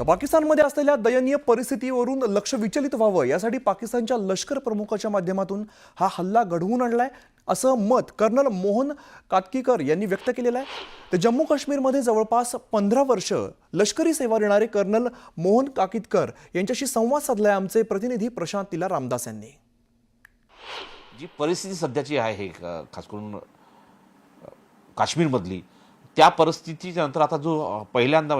तर पाकिस्तानमध्ये असलेल्या दयनीय परिस्थितीवरून लक्ष विचलित व्हावं यासाठी पाकिस्तानच्या लष्कर प्रमुखाच्या माध्यमातून हा हल्ला घडवून आणलाय असं मत कर्नल मोहन कातकीकर यांनी व्यक्त केलेलं आहे। तर जम्मू काश्मीरमध्ये जवळपास 15 वर्ष लष्करी सेवा देणारे कर्नल मोहन कातकीकर यांच्याशी संवाद साधलाय आमचे प्रतिनिधी प्रशांत तिला रामदास यांनी। जी परिस्थिती सध्याची आहे खास करून काश्मीरमधली त्या परिस्थितीच्या नंतर आता जो पहिल्यांदा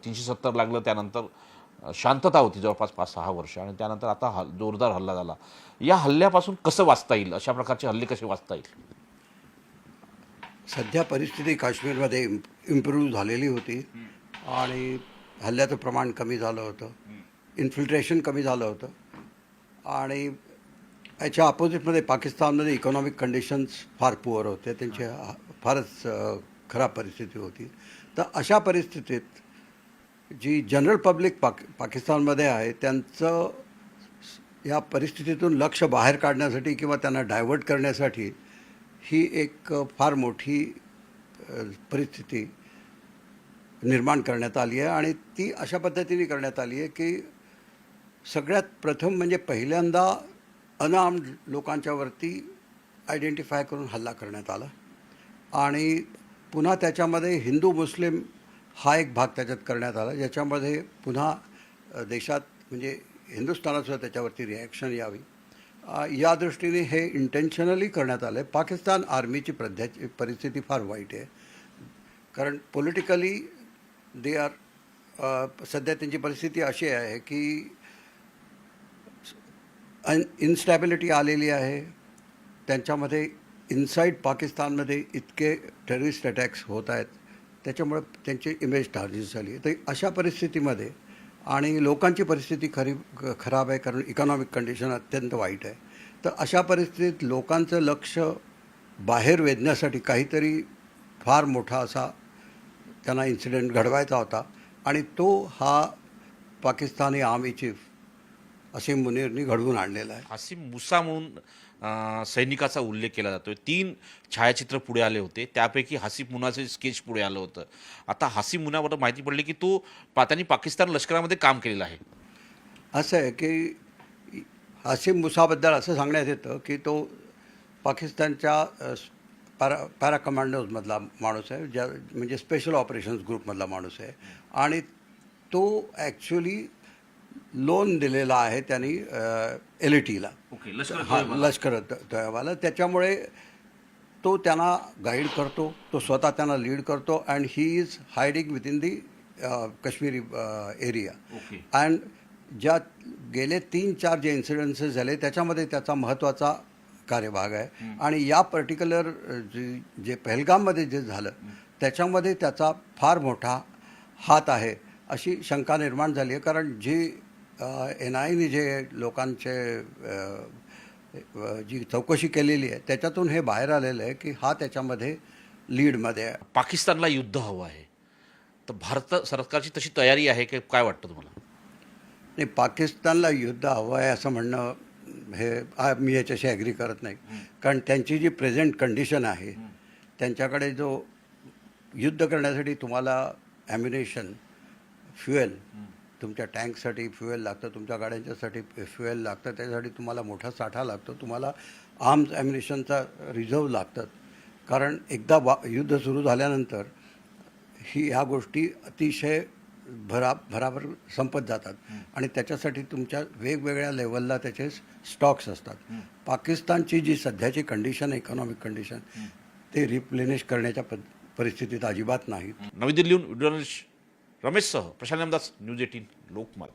370 लागलं त्यानंतर शांतता होती जवळपास 5-6 वर्ष आणि त्यानंतर आता जोरदार हल्ला झाला। या हल्ल्यापासून कसं वाचता येईल, अशा प्रकारचे हल्ले कसे वाचता येईल? सध्या परिस्थिती काश्मीरमध्ये इम्प्रूव्ह झालेली होती आणि हल्ल्याचं प्रमाण कमी झालं होतं, इन्फिल्ट्रेशन कमी झालं होतं आणि याच्या अपोजिटमध्ये पाकिस्तानमध्ये इकॉनॉमिक कंडिशन्स फार पुअर होते, त्यांची फारच खराब परिस्थिती होती। तर अशा परिस्थितीत जी जनरल पब्लिक पाकिस्तानमध्ये आहे त्यांचं या परिस्थितीतून लक्ष बाहेर काढण्यासाठी किंवा त्यांना डायव्हर्ट करण्यासाठी ही एक फार मोठी परिस्थिती निर्माण करण्यात आली आहे आणि ती अशा पद्धतीने करण्यात आली आहे की सगळ्यात प्रथम म्हणजे पहिल्यांदा अनआर्म्ड लोकांच्यावरती आयडेंटिफाय करून हल्ला करण्यात आला आणि पुन्हा त्याच्यामध्ये हिंदू मुस्लिम हा एक भाग त्याच्यात करण्यात आला, ज्याच्यामध्ये पुन्हा देशात म्हणजे हिंदुस्थानातसुद्धा त्याच्यावरती रिॲक्शन यावी या दृष्टीने हे इंटेन्शनली करण्यात आलं आहे। पाकिस्तान आर्मीची परिस्थिती फार वाईट आहे, कारण पॉलिटिकली दे आर सध्या त्यांची परिस्थिती अशी आहे की इन्स्टॅबिलिटी आलेली आहे त्यांच्यामध्ये। इनसाईड पाकिस्तानमध्ये इतके टेररिस्ट अटॅक्स होत आहेत, त्याच्यामुळे त्यांची इमेज टार्निश झाली आहे। तर अशा परिस्थितीमध्ये आणि लोकांची परिस्थिती खराब आहे, कारण इकॉनॉमिक कंडिशन अत्यंत वाईट आहे। तर अशा परिस्थितीत लोकांचं लक्ष बाहेर वेधण्यासाठी काहीतरी फार मोठा असा त्यांना इन्सिडेंट घडवायचा होता आणि तो हा पाकिस्तानी आर्मी चीफ हसीम मुनीरनी घडवून आणलेला आहे। हसीम मुसा म्हणून सैनिकाचा उल्लेख केला जातोय। 3 छायाचित्र पुढे आले होते, त्यापैकी हसीम मुनाचे स्केच पुढे आलं होतं। आता हसीम मुनाबद्दल माहिती पडली की तो त्यांनी पाकिस्तान लष्करामध्ये काम केलेलं आहे। असं आहे की हसीम मुसाबद्दल असं सांगण्यात येतं की तो पाकिस्तानच्या पॅरा कमांडोजमधला माणूस आहे, म्हणजे स्पेशल ऑपरेशन्स ग्रुपमधला माणूस आहे आणि तो ॲक्च्युली लोन दिलेला आहे त्यांनी LATला, लष्कर तोयबाला। त्याच्यामुळे तो त्यांना गाईड करतो, तो स्वतः त्यांना लीड करतो and he is hiding with in the Kashmiri area and ज्या गेले 3-4 जे इन्सिडेंट्स झाले त्याच्यामध्ये त्याचा महत्त्वाचा कार्यभाग आहे आणि या पर्टिक्युलर जे पहलगाममध्ये जे झालं त्याच्यामध्ये त्याचा फार मोठा हात आहे अशी शंका निर्माण झाली आहे, कारण जी NIAने जे लोकांचे जी चौकशी केलेली आहे त्याच्यातून हे बाहेर आलेलं आहे की हा त्याच्यामध्ये लीडमध्ये आहे। पाकिस्तानला युद्ध हवं आहे, तर भारत सरकारची तशी तयारी आहे की काय वाटतं तुम्हाला? नाही, पाकिस्तानला युद्ध हवं आहे असं म्हणणं हे मी याच्याशी ॲग्री करत नाही, कारण त्यांची जी प्रेझेंट कंडिशन आहे त्यांच्याकडे जो युद्ध करण्यासाठी तुम्हाला ॲम्युनेशन, फ्युएल, तुमच्या टँकसाठी फ्युएल लागतं, तुमच्या गाड्यांच्यासाठी फ्युएल लागतं, त्याच्यासाठी तुम्हाला मोठा साठा लागतो, तुम्हाला आर्म्स ॲम्युनेशनचा रिझर्व लागतात, कारण एकदा युद्ध सुरू झाल्यानंतर ह्या गोष्टी अतिशय भराभर संपत जातात आणि त्याच्यासाठी तुमच्या वेगवेगळ्या लेवलला त्याचे स्टॉक्स असतात। पाकिस्तानची जी सध्याची कंडिशन आहे, इकॉनॉमिक कंडिशन, ते रिप्लेनिश करण्याच्या परिस्थितीत अजिबात नाही। नवी दिल्लीहून रमेशसह प्रशांत रामदास, न्यूज 18 लोकमत।